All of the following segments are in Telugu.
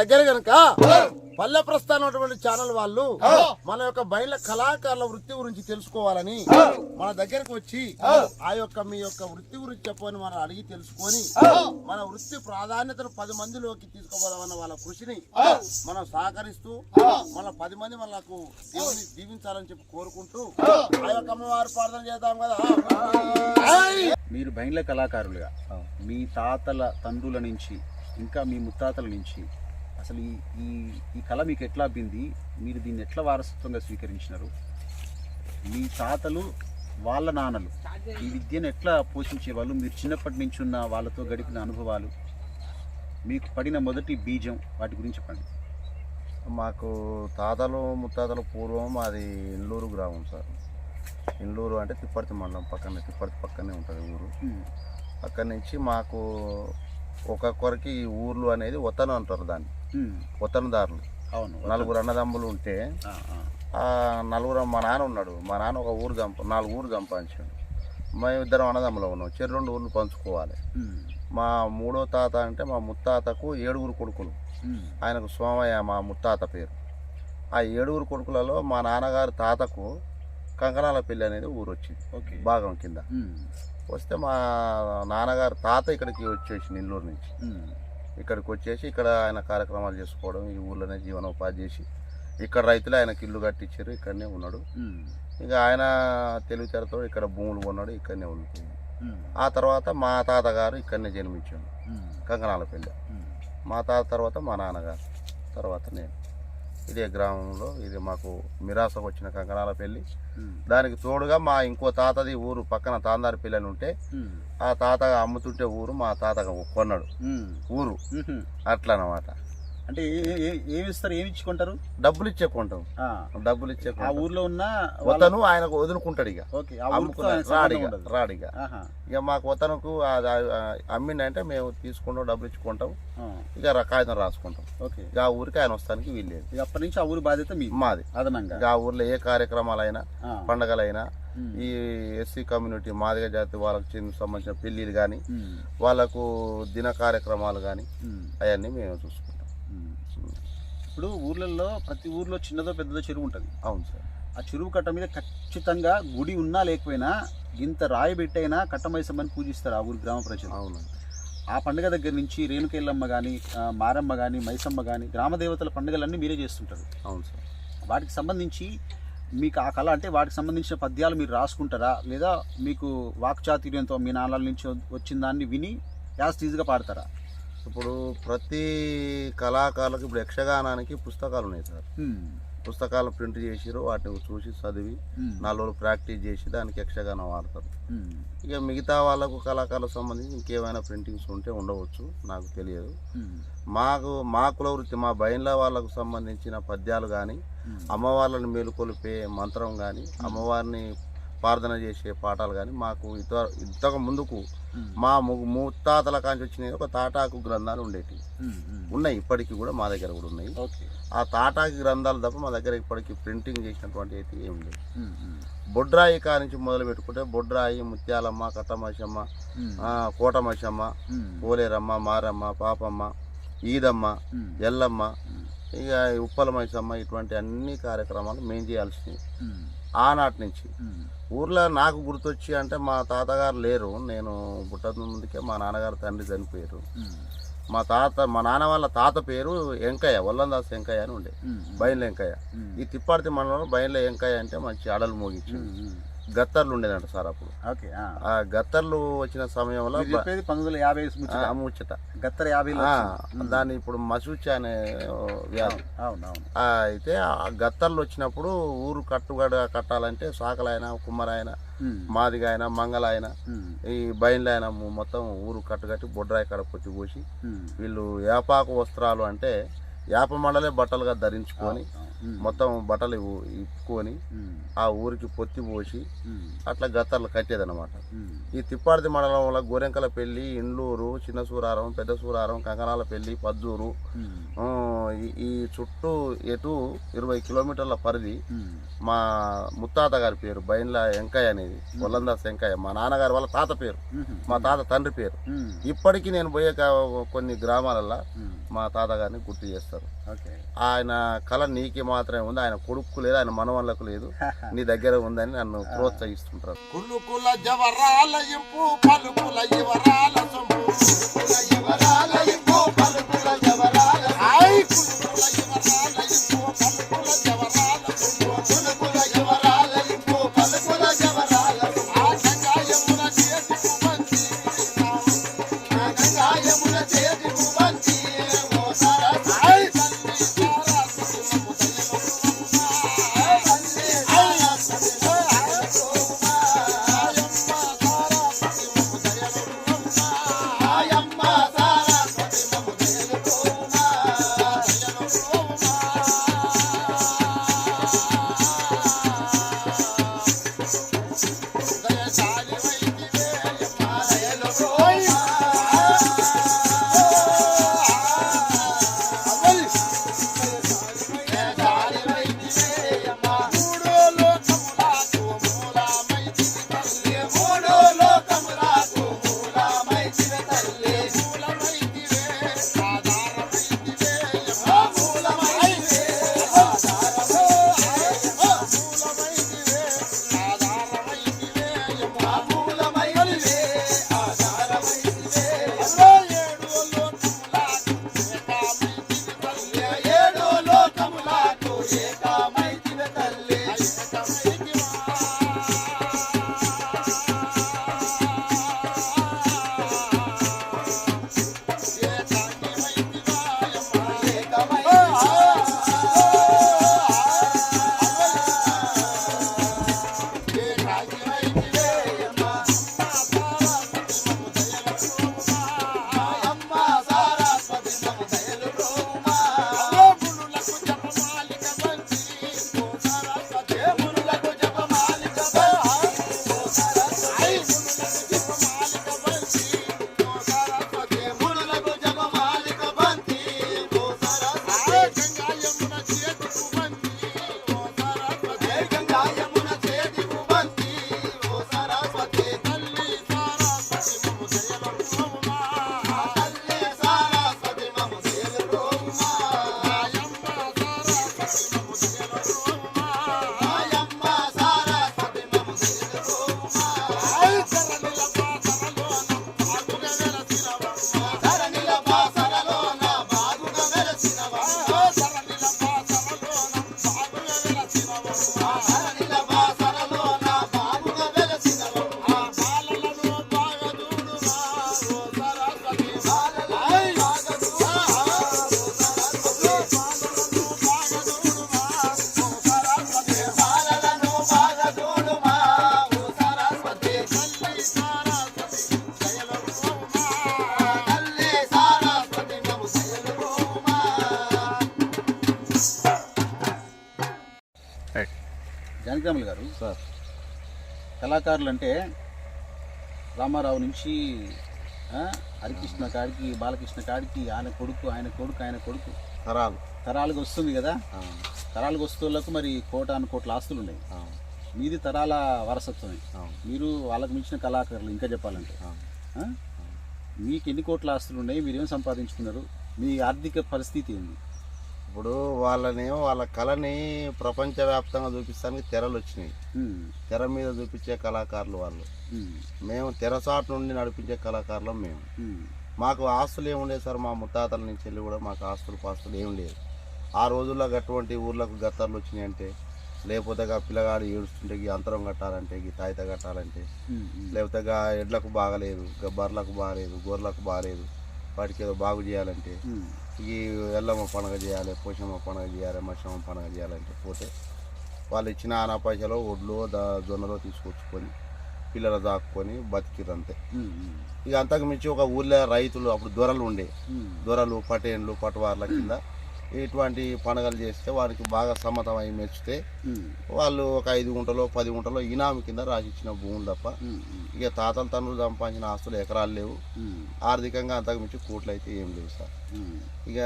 దగ్గర గనక పల్లె ప్రస్థానం ఛానల్ వాళ్ళు మన యొక్క బయళ్ళ కళాకారుల వృత్తి గురించి తెలుసుకోవాలని మన దగ్గరకు వచ్చి ఆ యొక్క మీ యొక్క వృత్తి గురించి చెప్పని మనం అడిగి తెలుసుకొని మన వృత్తి ప్రాధాన్యతను 10 మందిలోకి తీసుకుపోదామన్న వాళ్ళ కృషిని మనం సహకరిస్తూ మన 10 మంది మనకు దేవుని దీవించాలని చెప్పి కోరుకుంటూ ఆ యొక్క అమ్మవారు ప్రార్థన చేద్దాం కదా. మీరు బయళ్ళ కళాకారులుగా మీ తాతల తండ్రుల నుంచి ఇంకా మీ ముత్తాతల నుంచి అసలు ఈ కళ మీకు ఎట్లా అబ్బింది? మీరు దీన్ని ఎట్లా వారసత్వంగా స్వీకరించినారు? మీ తాతలు వాళ్ళ నాన్నలు ఈ విద్యను ఎట్లా పోషించేవాళ్ళు? మీరు చిన్నప్పటి నుంచి ఉన్న వాళ్ళతో గడిపిన అనుభవాలు, మీకు పడిన మొదటి బీజం, వాటి గురించి చెప్పండి. మాకు తాతలు ముత్తాతలు పూర్వం మాది ఇల్లూరు గ్రామం సార్. ఇల్లూరు అంటే తిప్పర్తి మండలం తిప్పర్తి పక్కనే ఉంటుంది ఊరు. అక్కడి నుంచి మాకు ఒక్కొక్కరికి ఈ ఊర్లు అనేది వతనం అంటారు దాన్ని, వతనదారులు. అవును, 4 అన్నదమ్ములు ఉంటే ఆ 4 మా నాన్న ఉన్నాడు. మా నాన్న ఒక ఊరు 4 ఊరు సంపాదించాడు. మేము 2 అన్నదమ్ములు ఉన్నాం. 2 ఊర్లు పంచుకోవాలి. మా 3వ తాత అంటే మా ముత్తాతకు 7 కొడుకులు. ఆయనకు సోమయ్య మా ముత్తాత పేరు. ఆ 7 కొడుకులలో మా నాన్నగారి తాతకు కంకణాల పెళ్లి అనేది ఊరు వచ్చింది భాగం కింద. వస్తే మా నాన్నగారు తాత ఇక్కడికి వచ్చేసి నెల్లూరు నుంచి ఇక్కడికి వచ్చేసి ఇక్కడ ఆయన కార్యక్రమాలు చేసుకోవడం, ఈ ఊళ్ళోనే జీవనోపాధి చేసి ఇక్కడ రైతులు ఆయనకి ఇల్లు కట్టించారు. ఇక్కడనే ఉన్నాడు. ఇంకా ఆయన తెలివితేటతో ఇక్కడ భూములు కొన్నాడు, ఇక్కడనే ఉండిపోయింది. ఆ తర్వాత మా తాతగారు ఇక్కడనే జన్మించాడు కంకణాల పెళ్ళి. మా తాత తర్వాత మా నాన్నగారు, తర్వాత నేను. ఇదే గ్రామంలో ఇది మాకు మిరాసకు వచ్చిన కంకణాల పెళ్ళి. దానికి తోడుగా మా ఇంకో తాతది ఊరు పక్కన తాందారి పెళ్ళి అని ఉంటే ఆ తాత అమ్ముతుంటే ఊరు మా తాత కొన్నాడు ఊరు. అట్లా అన్నమాట. అంటే ఏమి ఇస్తారు, ఏమి ఇచ్చుకుంటారు? డబ్బులు ఇచ్చే కొంటాం. డబ్బులు ఇచ్చే ఆ ఊర్లో ఉన్న వతను ఆయనకు వదులుకుంటాడు. ఇక రాడిగా ఇక మాకు వతనకు అమ్మిండంటే మేము తీసుకుంటాం, డబ్బులు ఇచ్చుకుంటాం, ఇక కాగితం రాసుకుంటాం. ఇక ఆ ఊరికి ఆయన వస్తానికి వీల్లేదు. అప్పటి నుంచి ఆ ఊరి బాధ్యత మాది అదనంగా. ఇక ఆ ఊర్లో ఏ కార్యక్రమాలైనా పండగలైనా ఈ ఎస్సీ కమ్యూనిటీ మాదిగ జాతి వాళ్ళకి సంబంధించిన పెళ్ళిళ్ళు కానీ వాళ్ళకు దిన కార్యక్రమాలు కానీ అవన్నీ మేము చూసుకుంటాం. ఇప్పుడు ఊర్లలో ప్రతి ఊర్లో చిన్నదో పెద్దదో చెరువు ఉంటుంది. అవును సార్. ఆ చెరువు కట్ట మీద ఖచ్చితంగా గుడి ఉన్నా లేకపోయినా ఇంత రాయి పెట్టైనా కట్టమైసమ్మని పూజిస్తారు ఆ ఊరి గ్రామ ప్రజలు. అవును. ఆ పండుగ దగ్గర నుంచి రేణుకెళ్ళమ్మ కానీ మారమ్మ కానీ మైసమ్మ కానీ గ్రామ దేవతల పండుగలన్నీ మీరే చేస్తుంటారు. అవును సార్. వాటికి సంబంధించి మీకు ఆ కళ అంటే వాటికి సంబంధించిన పద్యాలు మీరు రాసుకుంటారా, లేదా మీకు వాక్చాతుర్యంతో మీ నాన్నల నుంచి వచ్చిన దాన్ని విని యాస్టీజ్గా పాడతారా? ఇప్పుడు ప్రతి కళాకారులకు ఇప్పుడు యక్షగానానికి పుస్తకాలు ఉన్నాయి సార్. పుస్తకాలు ప్రింట్ చేసిరు, వాటిని చూసి చదివి 4 రోజులు ప్రాక్టీస్ చేసి దానికి యక్షగానం వాడతారు. ఇక మిగతా వాళ్ళకు కళాకారులకు సంబంధించి ఇంకేమైనా ప్రింటింగ్స్ ఉంటే ఉండవచ్చు, నాకు తెలియదు. మా కుల వృత్తి మా బయళ్ళ వాళ్ళకు సంబంధించిన పద్యాలు కానీ అమ్మవార్లను మేలుకొలిపే మంత్రం కానీ అమ్మవారిని ప్రార్థన చేసే పాఠాలు కానీ మాకు ఇంతకు ముందుకు మా ముత్తాతల కాంచి వచ్చినాయి. ఒక తాటాకు గ్రంథాలు ఉండేవి ఉన్నాయి, ఇప్పటికీ కూడా మా దగ్గర కూడా ఉన్నాయి. ఆ తాటాకి గ్రంథాలు తప్ప మా దగ్గర ఇప్పటికీ ప్రింటింగ్ చేసినటువంటి అయితే ఏం లేదు. బొడ్రాయి కా నుంచి మొదలు పెట్టుకుంటే బొడ్రాయి, ముత్యాలమ్మ, కట్టమైసమ్మ, కోటమైసమ్మ, పోలేరమ్మ, మారమ్మ, పాపమ్మ, ఈదమ్మ, ఎల్లమ్మ, ఇక ఉప్పల మైసమ్మ, ఇటువంటి అన్ని కార్యక్రమాలు మేము చేయాల్సినవి ఆనాటి నుంచి. ఊర్లో నాకు గుర్తొచ్చి అంటే మా తాతగారు లేరు, నేను పుట్టక ముందుకే మా నాన్నగారు తండ్రి చనిపోయారు. మా నాన్న వాళ్ళ తాత పేరు వెంకయ్య, వల్లందాస్ వెంకయ్య అని ఉండే, బయళ్ళ వెంకయ్య. ఈ తిప్పర్తి మండలంలో బయళ్ళ వెంకయ్య అంటే మంచి అడలు మోగించి గత్తర్లు ఉండేదంట సార్ అప్పుడు. ఆ గత్తర్లు వచ్చిన సమయంలో 1950 ముచ్చట గత్తర్ 50 దాన్ని ఇప్పుడు మసూచి అనే వ్యాధి. అయితే ఆ గత్తర్లు వచ్చినప్పుడు ఊరు కట్టాలంటే సాకలైనా, కుమ్మరైనా, మాదిగైనా, మంగళైనా, ఈ బయళ్ళైనా మొత్తం ఊరు కట్టుకట్టి బొడ్రాయి కాడ పొత్తి పోసి వీళ్ళు యాపాకు వస్త్రాలు అంటే యాప మండలే బట్టలుగా ధరించుకొని మొత్తం బట్టలు ఇప్పుకొని ఆ ఊరికి పొత్తి పోసి అట్లా గత్తర్లు కట్టేదన్నమాట. ఈ తిప్పార్తి మండలంలో గోరెంకల పెళ్లి, ఇండ్లూరు, చిన్న సూరారం, పెద్ద సూరారం, కంకణాల పెళ్లి, పద్దూరు, ఈ చుట్టూ ఎటు 20 కిలోమీటర్ల పరిధి. మా ముత్తాత గారి పేరు బయళ్ళ వెంకయ్య అనేది, వల్లందాస్ వెంకయ్య. మా నాన్నగారి వాళ్ళ తాత పేరు, మా తాత తండ్రి పేరు. ఇప్పటికీ నేను పోయే కొన్ని గ్రామాలలో మా తాతగారిని గుర్తు చేస్తారు. ఓకే. ఆయన కళ నీకే మాత్రమే ఉంది, ఆయన కొడుకు లేదు, ఆయన మనవళ్ళకు లేదు, నీ దగ్గర ఉందని నన్ను ప్రోత్సహిస్తుంటారు. కులుకుల జవరాల ఇంపు పలుకుల యువరాల సొంపు కులుకుల యువరాల ఇంపు పలుకుల జవరాల ఐ కులుకుల యువరాల ఇంపు పలుకుల జవరాల సొంపు కులుకుల యువరాల ఇంపు పలుకుల జవరాల ఆ గంగాయమున చేతికు మంచి ఆ గంగాయమున చేతికు మంచి ఓ సరస ఐ తల్లి సరస్వతి జానకిరాములు గారు, సార్ కళాకారులు అంటే రామారావు నుంచి హరికృష్ణ కాడికి, బాలకృష్ణ కాడికి, ఆయన కొడుకు తరాలకు వస్తుంది కదా. తరాలకు వస్తువులకు మరి కోట్ల ఆస్తులు ఉన్నాయి. మీది తరాల వారసత్వమే. మీరు వాళ్ళకు మించిన కళాకారులు. ఇంకా చెప్పాలంటే మీకు ఎన్ని కోట్ల ఆస్తులు ఉన్నాయి, మీరేం సంపాదించుకున్నారు, మీ ఆర్థిక పరిస్థితి ఏంది? ఇప్పుడు వాళ్ళ కళని ప్రపంచవ్యాప్తంగా చూపిస్తానికి తెరలు వచ్చినాయి. తెర మీద చూపించే కళాకారులు వాళ్ళు. మేము తెరసాటు నుండి నడిపించే కళాకారులం మేము. మాకు ఆస్తులు ఏముండేది సార్, మా ముత్తాతల నుంచి వెళ్ళి కూడా మాకు ఆస్తులు పాస్తులు ఏం లేదు. ఆ రోజుల్లో అటువంటి ఊర్లకు గత్తర్లు వచ్చినాయి అంటే, లేకపోతే పిల్లగాడు ఏడుస్తుంటే అంతరం కట్టాలంటే, తాయిత కట్టాలంటే, లేకపోతే ఎడ్లకు బాగలేదు, బర్రెలకు బాగలేదు, గొర్రెలకు బాగలేదు, వాటికి ఏదో బాగు చేయాలంటే, ఈ ఎల్లమ్మ పండుగ చేయాలి, పోషమ్మ పండుగ చేయాలి, మచ్చమ్మ పండుగ చేయాలంటే పోతే వాళ్ళు ఇచ్చిన ఆనా పైసలో ఒడ్లు జొన్నలో తీసుకొచ్చుకొని పిల్లలు దాక్కుని బతికిరంతే. ఇక అంతకు మించి ఒక ఊళ్ళో రైతులు అప్పుడు దొరలు ఉండే, దొరలు పటేన్లు పటవార్ల కింద ఇటువంటి పండుగలు చేస్తే వారికి బాగా సమ్మతమై మెచ్చితే వాళ్ళు ఒక 5 గుంటలో 10 గుంటలో ఇనామి కింద రాసిచ్చిన భూములు తప్ప ఇక తాతల తండ్రులు సంపాదించిన ఆస్తులు ఎకరాలు లేవు. ఆర్థికంగా అంతకు మించి కోట్లు అయితే ఏం లేవు సార్. ఇక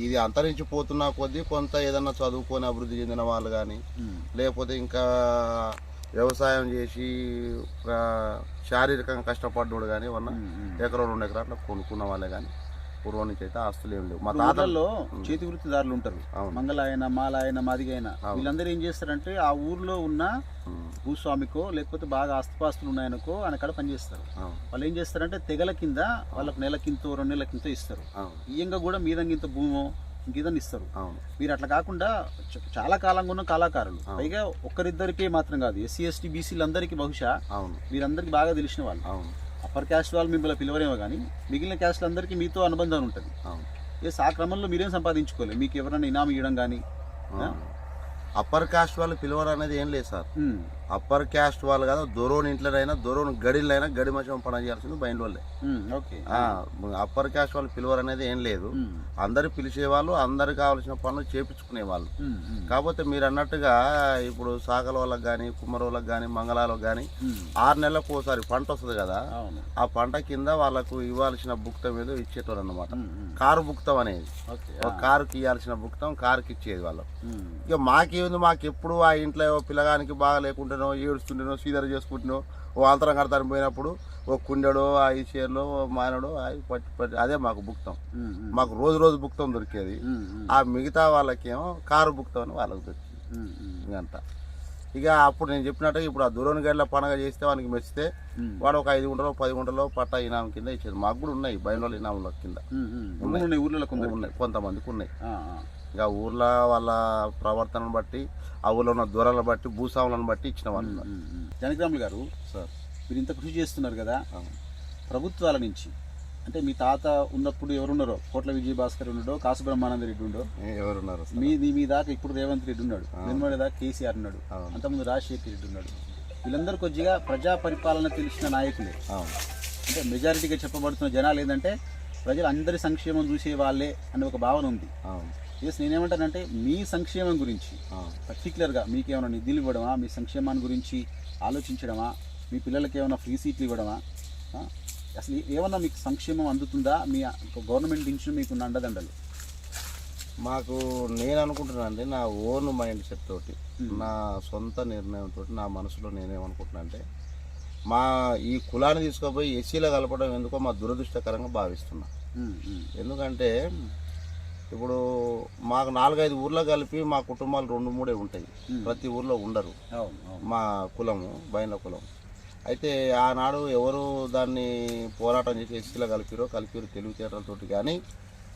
ఇది అంతరించిపోతున్న కొద్దీ కొంత ఏదన్నా చదువుకొని అభివృద్ధి చెందిన వాళ్ళు కానీ, లేకపోతే ఇంకా వ్యవసాయం చేసి శారీరకంగా కష్టపడ్డోడు కానీ, ఏమన్నా 1-2 ఎకరాలు కొనుక్కున్న వాళ్ళే కానీ పూర్వం నుంచి అయితే ఆస్తులు ఏం లేవు. మా ఇప్పుడు తాతలు ఊర్లలో చేతి వృత్తిదారులు ఉంటారు, అవును. మంగళాయన మాలాయన మాదిగైన, వీళ్ళందరూ ఏం చేస్తారంటే ఆ ఊర్లో ఉన్న భూస్వామికో లేకపోతే బాగా ఆస్తిపాస్తులు ఉన్నాయనుకో ఆయన కాడ పనిచేస్తారు. అవును. వాళ్ళు ఏం చేస్తారంటే తెగల కింద వాళ్ళకు నెలకింతో 2 నెలకింతో ఇస్తారు. అవును. ఈయంగా కూడా మీదంగింత భూమో ఇంకేదని ఇస్తారు. అవును. మీరు అట్లా కాకుండా చాలా కాలంగా ఉన్న కళాకారులు, పైగా ఒక్కరిద్దరికే మాత్రం కాదు, ఎస్సీ ఎస్టీ బీసీలు అందరికీ బహుశా అవును. వీరందరికీ బాగా తెలిసిన వాళ్ళు. అవును. అప్పర్ క్యాస్ట్ వాళ్ళు మిమ్మల్ని పిలవరేమో కానీ మిగిలిన క్యాస్ట్లు అందరికీ మీతో అనుబంధం ఉంటుంది. అవును. ఆ క్రమంలో మీరేం సంపాదించుకోలేదు, మీకు ఎవరైనా ఇనామం ఇవ్వడం కానీ. అప్పర్ కాస్ట్ వాళ్ళు పిలవరు అనేది ఏం లేదు సార్. అప్పర్ క్యాస్ట్ వాళ్ళు కదా, దొరోని ఇంట్లోనైనా దొరోని గడిలైనా గడి మధ్య పని చేయాల్సింది బయట వాళ్ళే. ఓకే. అప్పర్ క్యాస్ట్ వాళ్ళు పిలవరు అనేది ఏం లేదు. అందరు పిలిచేవాళ్ళు, అందరికి కావాల్సిన పనులు చేపించుకునే వాళ్ళు. కాకపోతే మీరు అన్నట్టుగా ఇప్పుడు సాగల వాళ్ళకి కానీ, కుమ్మర వాళ్ళకి కానీ, మంగళాలకు కానీ 6 నెలలకు ఒకసారి పంట వస్తుంది కదా, ఆ పంట కింద వాళ్ళకు ఇవ్వాల్సిన భుక్తం ఏదో ఇచ్చేటోళ్ళు అన్నమాట. కారు భుక్తం అనేది, ఒక కారుకి ఇవ్వాల్సిన భుక్తం కారుకి ఇచ్చేది వాళ్ళకు. ఇక మాకేముంది, మాకు ఎప్పుడు ఆ ఇంట్లో పిల్లగానికి బాగా లేకుంటేనో ఏడుస్తుంటేనో సీదర చేసుకుంటున్నో ఓ అంతరం కడతాను పోయినప్పుడు ఓ కుండెడో 5 చీరలో ఓ మానడో పట్టి అదే మాకు భుక్తం. మాకు రోజు భుక్తం దొరికేది. ఆ మిగతా వాళ్ళకేమో కారు భుక్తం అని వాళ్ళకి దొరికింది ఇంకంట. ఇక అప్పుడు నేను చెప్పినట్టుగా ఇప్పుడు ఆ దూరం గడ్ల పండుగ చేస్తే వానికి మెచ్చితే వాడు ఒక 5 గుంటలో 10 గుంటలో పట్టా ఇనాం కింద ఇచ్చేది. మాకు కూడా ఉన్నాయి బయట ఇనాముల కింద ఊర్లలో ఉన్నాయి, కొంతమందికి ఉన్నాయి. ఇక ఊర్లో వాళ్ళ ప్రవర్తనను బట్టి, ఆ ఊర్లో ఉన్న దూరాలను బట్టి, భూస్వాములను బట్టి ఇచ్చిన వాళ్ళు. జనకరాములు గారు సార్, మీరు ఇంత కృషి చేస్తున్నారు కదా, ప్రభుత్వాల నుంచి అంటే మీ తాత ఉన్నప్పుడు ఎవరున్నారో, కోట్ల విజయభాస్కర్ ఉన్నాడో, కాసు బ్రహ్మానంద రెడ్డి ఉండో, ఎవరున్నారు మీ దాకా ఇప్పుడు రేవంత్ రెడ్డి ఉన్నాడు, వెనుమడి దాకా కేసీఆర్ ఉన్నాడు, అంతకుముందు రాజశేఖర్ రెడ్డి ఉన్నాడు. వీళ్ళందరూ కొద్దిగా ప్రజా పరిపాలన తెలిసిన నాయకులే. అంటే మెజారిటీగా చెప్పబడుతున్న జనాలు ఏంటంటే ప్రజలు అందరి సంక్షేమం చూసే వాళ్ళే అనే ఒక భావన ఉంది. ఎస్, నేనేమంటానంటే మీ సంక్షేమం గురించి పర్టికులర్గా మీకేమైనా నిధులు ఇవ్వడమా, మీ సంక్షేమాన్ని గురించి ఆలోచించడమా, మీ పిల్లలకి ఏమైనా ఫ్రీ సీట్లు ఇవ్వడమా, అసలు ఏమన్నా మీకు సంక్షేమం అందుతుందా, మీ గవర్నమెంట్ నుంచి మీకు అండదండలు? మాకు నేను అనుకుంటున్నాను అండి, నా ఓన్ మైండ్ సెట్ తోటి, నా సొంత నిర్ణయంతో నా మనసులో నేనేమనుకుంటున్నా అంటే, మా ఈ కులాన్ని తీసుకుపోయి ఎస్సీలో కలపడం ఎందుకో మా దురదృష్టకరంగా భావిస్తున్నా. ఎందుకంటే ఇప్పుడు మాకు 4-5 ఊర్లో కలిపి మా కుటుంబాలు 2-3 ఉంటాయి, ప్రతి ఊర్లో ఉండరు మా కులము, బయల కులం. అయితే ఆనాడు ఎవరు దాన్ని పోరాటం చేసి ఎస్సీలో కలిపిరో తెలివితేటలతోటి, కానీ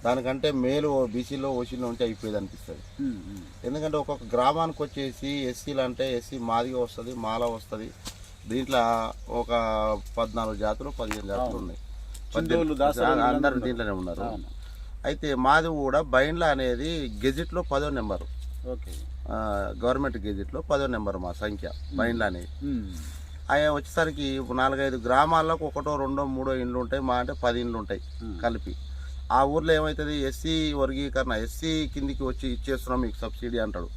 దానికంటే మేలు బీసీలో ఓసీలో ఉంటే అయిపోయేది అనిపిస్తుంది. ఎందుకంటే ఒక్కొక్క గ్రామానికి వచ్చేసి ఎస్సీలు అంటే ఎస్సీ మాదిగా వస్తుంది, మాల వస్తుంది. దీంట్లో ఒక 14 జాతులు 15 జాతులు ఉన్నాయి, అందరు దీంట్లోనే ఉన్నారు. అయితే మాది కూడా బైండ్ల అనేది గెజిట్లో 10వ నెంబరు, గవర్నమెంట్ గెజిట్లో 10వ నెంబరు మా సంఖ్య బైండ్ల అనేది. అవి వచ్చేసరికి 4-5 గ్రామాలకు 1, 2, 3 ఇండ్లు ఉంటాయి, మా అంటే 10 ఇండ్లు ఉంటాయి కలిపి. ఆ ఊర్లో ఏమవుతుంది, ఎస్సీ వర్గీకరణ, ఎస్సీ కిందికి వచ్చి ఇచ్చేస్తున్నాం మీకు సబ్సిడీ అంటాడు.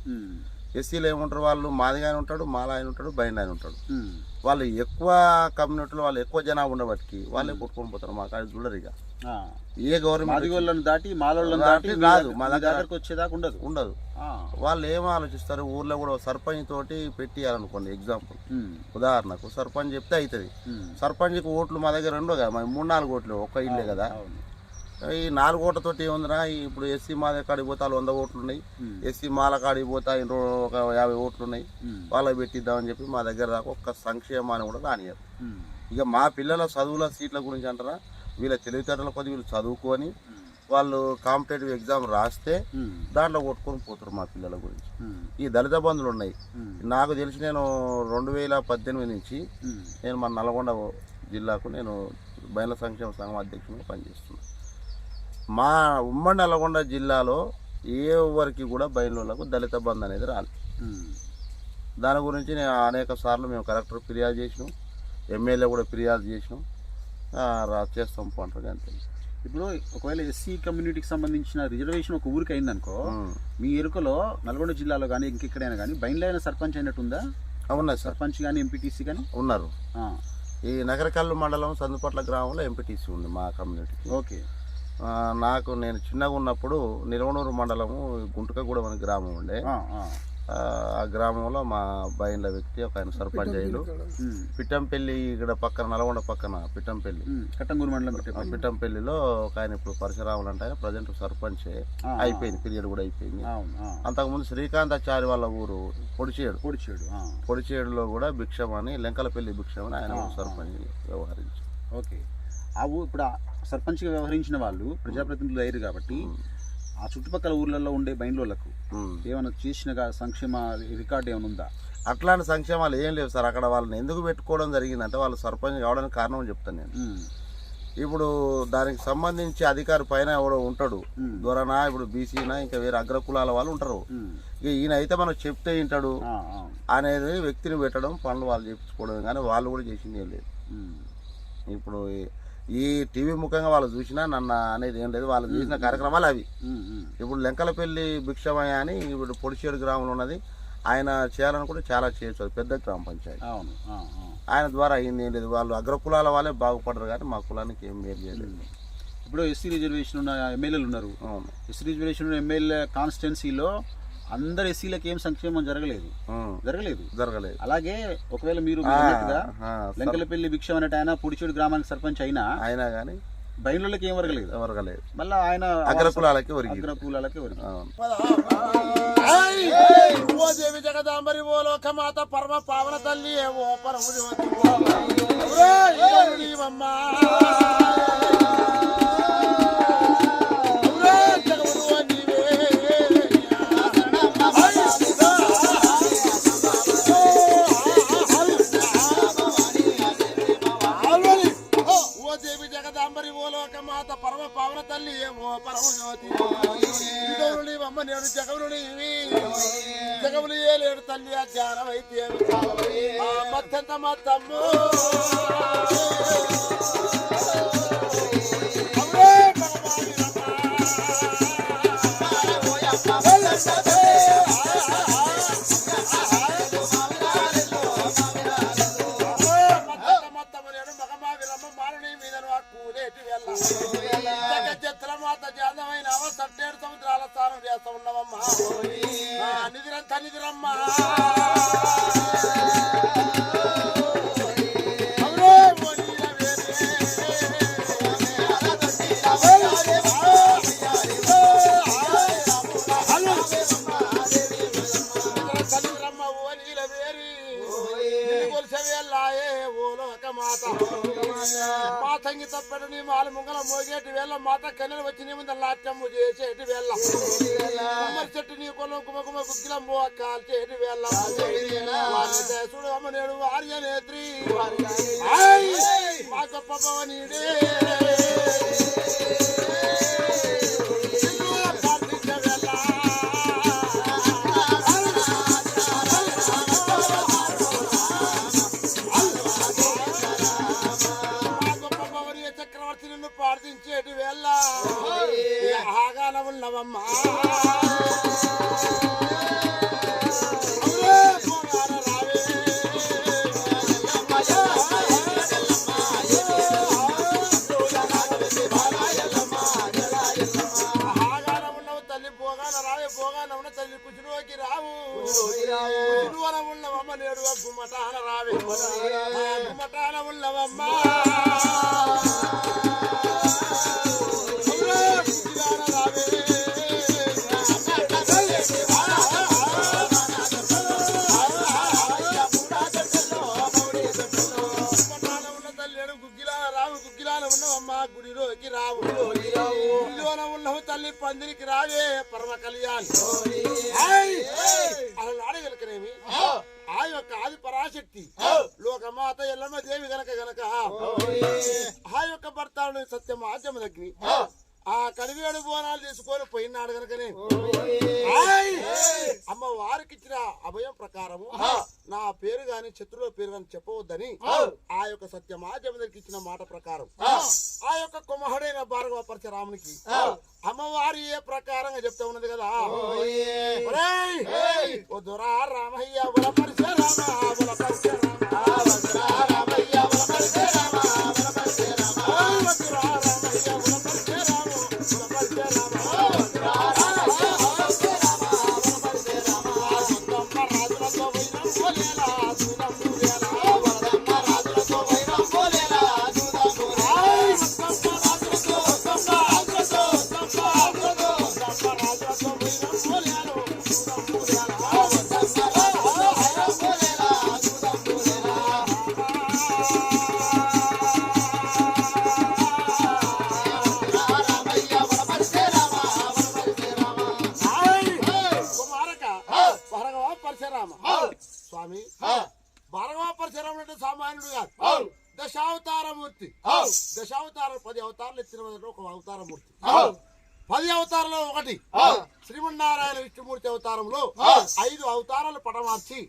ఎస్సీలు ఏముంటారు, వాళ్ళు మాదిగానే ఉంటాడు, మాల ఆయన ఉంటాడు, బైండ్ ఆయన ఉంటాడు. వాళ్ళు ఎక్కువ కమ్యూనిటీలో వాళ్ళు ఎక్కువ జనాభా ఉండబట్టి వాళ్ళే కొట్టుకొని పోతారు. మాకు అది చూడరు. ఇక ఏ గవర్నమెంట్ దాటి మాలోళ్ళని దాటి రాదు, మా దగ్గరకు వచ్చేదాకా ఉండదు. వాళ్ళు ఏం ఆలోచిస్తారు, ఊర్లో కూడా సర్పంచ్ తోటి పెట్టియాలనుకోండి. ఎగ్జాంపుల్ ఉదాహరణకు సర్పంచ్ చెప్తే అవుతుంది. సర్పంచ్కి ఓట్లు మా దగ్గర ఉండవు కదా, 3-4 ఓట్లు, ఒక్క ఇల్లే కదా. ఈ 4 ఓట్లతోటి ఏముందిరా, ఇప్పుడు ఎస్సీ మాల కాడికి పోతే 100 ఓట్లు ఉన్నాయి, ఎస్సీ మాల కాడికి పోతే ఒక 50 ఓట్లు ఉన్నాయి, వాళ్ళకి పెట్టిద్దామని చెప్పి మా దగ్గర దాకా ఒక్క సంక్షేమాన్ని కూడా రానియరు. ఇక మా పిల్లల చదువుల సీట్ల గురించి అంటారా, వీళ్ళ తెలివితేటల కొద్ది వీళ్ళు చదువుకొని వాళ్ళు కాంపిటేటివ్ ఎగ్జామ్ రాస్తే దాంట్లో కొట్టుకొని పోతారు మా పిల్లల గురించి. ఈ దళిత బంధువులు ఉన్నాయి. నాకు తెలిసి నేను 2018 నుంచి నేను మన నల్గొండ జిల్లాకు నేను బయల సంక్షేమ సంఘం అధ్యక్షునిగా పనిచేస్తున్నాను. మా ఉమ్మడి నల్గొండ జిల్లాలో ఏ ఊరికి కూడా బయలులకు దళిత బంధు అనేది రాలేదు. దాని గురించి నేను అనేక సార్లు మేము కలెక్టర్ ఫిర్యాదు చేసినాం, ఎమ్మెల్యే కూడా ఫిర్యాదు చేసినాం, చేస్తాం పంటగా అంతే. ఇప్పుడు ఒకవేళ ఎస్సీ కమ్యూనిటీకి సంబంధించిన రిజర్వేషన్ ఒక ఊరికి అయిందనుకో, మీ ఎరుకలో నల్గొండ జిల్లాలో కానీ ఇంకెక్కడైనా కానీ బయలులైన సర్పంచ్ అయినట్టుందా? అవునా, సర్పంచ్ కానీ ఎంపీటీసీ కానీ ఉన్నారు. ఈ నగరకల్లు మండలం సందుపట్ల గ్రామంలో ఎంపీటీసీ ఉంది మా కమ్యూనిటీకి. ఓకే. నేను చిన్నగా ఉన్నప్పుడు నిలవనూరు మండలము గుంటుకగూడెం అనే గ్రామం ఉండే, ఆ గ్రామంలో మా బయళ్ళ వ్యక్తి ఒక ఆయన సర్పంచ్ అయ్యాడు. పిట్టంపల్లి ఇక్కడ పక్కన నల్గొండ పక్కన పిట్టంపల్లి కట్టంగూరు మండలం పిట్టంపల్లిలో ఒక ఆయన ఇప్పుడు పరశురాములు అంటే ఆయన ప్రజెంట్ సర్పంచ్ అయిపోయింది, పీరియడ్ కూడా అయిపోయింది. అంతకుముందు శ్రీకాంతాచారి వాళ్ళ ఊరు పొడిచేడులో కూడా భిక్షం అని లెంకలపల్లి భిక్షం అని ఆయన సర్పంచ్ వ్యవహరించారు. ఓకే, ఆ ఊరు ఇప్పుడు సర్పంచ్గా వ్యవహరించిన వాళ్ళు ప్రజాప్రతినిధులు అయ్యారు కాబట్టి ఆ చుట్టుపక్కల ఊర్లలో ఉండే బైండ్లకు ఏమైనా చేసిన సంక్షేమ రికార్డు ఏమైనా ఉందా? అట్లాంటి సంక్షేమాలు ఏం లేవు సార్. అక్కడ వాళ్ళని ఎందుకు పెట్టుకోవడం జరిగిందంటే వాళ్ళు సర్పంచ్ కావడానికి కారణం చెప్తాను నేను. ఇప్పుడు దానికి సంబంధించి అధికారి పైన ఎవడో ఉంటాడు, దొరనా ఇప్పుడు బీసీనా ఇంకా వేరే అగ్రకులాల వాళ్ళు ఉంటారు. ఇక ఈయన అయితే మనం చెప్తే వింటాడు అనేది వ్యక్తిని పెట్టడం, పనులు వాళ్ళు చేయించుకోవడం, కానీ వాళ్ళు కూడా చేసింది ఏం లేదు. ఇప్పుడు ఈ టీవీ ముఖంగా వాళ్ళు చూసినా నన్ను అనేది ఏం లేదు, వాళ్ళు చేసిన కార్యక్రమాలు అవి. ఇప్పుడు లెంకలపల్లి భిక్షమయ్య అని ఇప్పుడు పొడిచేడు గ్రామంలో ఉన్నది, ఆయన చేయాలనుకుంటే చాలా చేయొచ్చు, అది పెద్ద గ్రామ పంచాయతీ. ఆయన ద్వారా అయింది ఏం లేదు, వాళ్ళు అగ్రకులాల వాళ్ళే బాగుపడరు కానీ మా కులానికి ఏం మేలు చేయలేదు. ఇప్పుడు ఎస్సీ రిజర్వేషన్ ఉన్న ఎమ్మెల్యేలు ఉన్నారు. ఎస్సీ రిజర్వేషన్ ఉన్న ఎమ్మెల్యే కాన్స్టిట్యున్సీలో అందరు ఎస్సీలకు ఏం సంక్షేమం జరగలేదు. అలాగే ఒకవేళ మీరు లెంకలపల్లి భిక్షం అనేట ఆయన పొడిచేడు గ్రామానికి సర్పంచ్ అయినా కానీ బయలుకి ఏం వరగలేదు. మళ్ళీ ఆయన అగ్రకులాలకి ఓ దేవి జగదాంబరి ఓ లోకమాత పరమ పావన తల్లి ఓ పరమ మాత పరమ పావన తల్లి ఏమో పరమ జ్యోతి అమ్మ నేను జగములు ఏలేడు తల్లి అజ్ఞానం అయితే మత్తంత మత్తమ్ము మాత జాతమైన సట్టేడు సముద్రాల స్థానం చేస్తా ఉన్నామమ్మా. నిధిరమ్మా మాతంగి తప్పడు నీ మాలు ముంగల మోగేటి వేళ మాత కన్నెలు వచ్చి నీ ముందు నాట్యము చేసేటి వేళ కుమ్మరి చెట్టు నీ కొలం కుమకుమ గుగ్గిలం కాల్చేటి వేళ చూడు అమ్మ నేడు ఆర్య నేత్రి మా గొప్ప భవనీడే ప్రార్థించేటి వేళ ఆగాన ఉన్నవమ్మా. తల్లి కుచులోకి రావు ఉన్నవమ్మ నేడు గుమ్మటాన రావే గుమ్మటాన ఉన్నవమ్మా. గుడిలోకి రావు గుడిలోన ఉన్నవు తల్లి పందిరికి రావే పరమ కళ్యాణ్ అలా ఆడగలకనేమి ఆ యొక్క ఆది పరాశక్తి లోకమాత ఎల్లమ్మ దేవి గనక ఆ యొక్క భర్తను సత్యం ఆద్యమదగ్ని ఆ కడివేడు బోనాలు తీసుకొని పోయినాడు గనకనే అమ్మ వారికి ఇచ్చిన అభయం ప్రకారము నా పేరు గాని శత్రువుల పేరు గాని చెప్పవద్దని ఆ యొక్క సత్యమాధ్యమునికి ఇచ్చిన మాట ప్రకారం ఆ యొక్క కుమహుడైన భార్గవ పరశురామునికి అమ్మవారి ఏ ప్రకారంగా చెప్తా ఉన్నది కదా. ఓ దురా రామయ్య బుల పరశురామ బుల పరశురామ రామయ్య బుల పరశురామ బుల పరశురామ స్వామి భార్గవ పరశురాముడు అంటే సామాన్యుడు కాదు, దశావతారమూర్తి. దశావతారం 10 అవతారాలు ఎత్తిన ఒక అవతారమూర్తి. 10 అవతారంలో ఒకటి శ్రీమన్నారాయణ విష్ణుమూర్తి అవతారంలో 5 అవతారాలు పటమార్చి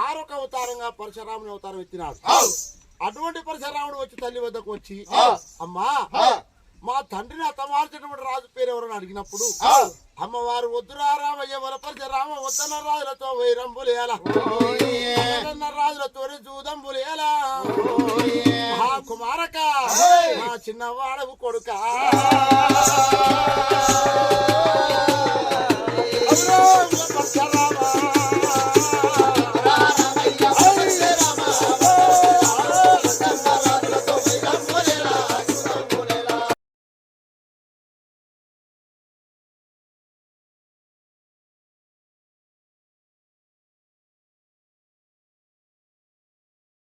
6వ అవతారంగా పరశురాముని అవతారం ఎత్తినాడు. అటువంటి పరశురాముడు వచ్చి తల్లి వద్దకు వచ్చి, అమ్మా మా తండ్రిని అతమార్చినటువంటి రాజు పేరు ఎవరని అడిగినప్పుడు అమ్మవారు వద్దురా రామయ్య వర పరశురామ వద్దన్న రాజులతో వైరంబులేలా రాజులతో జూదంబులేలా కుమారక మా చిన్నవాడవు కొడుక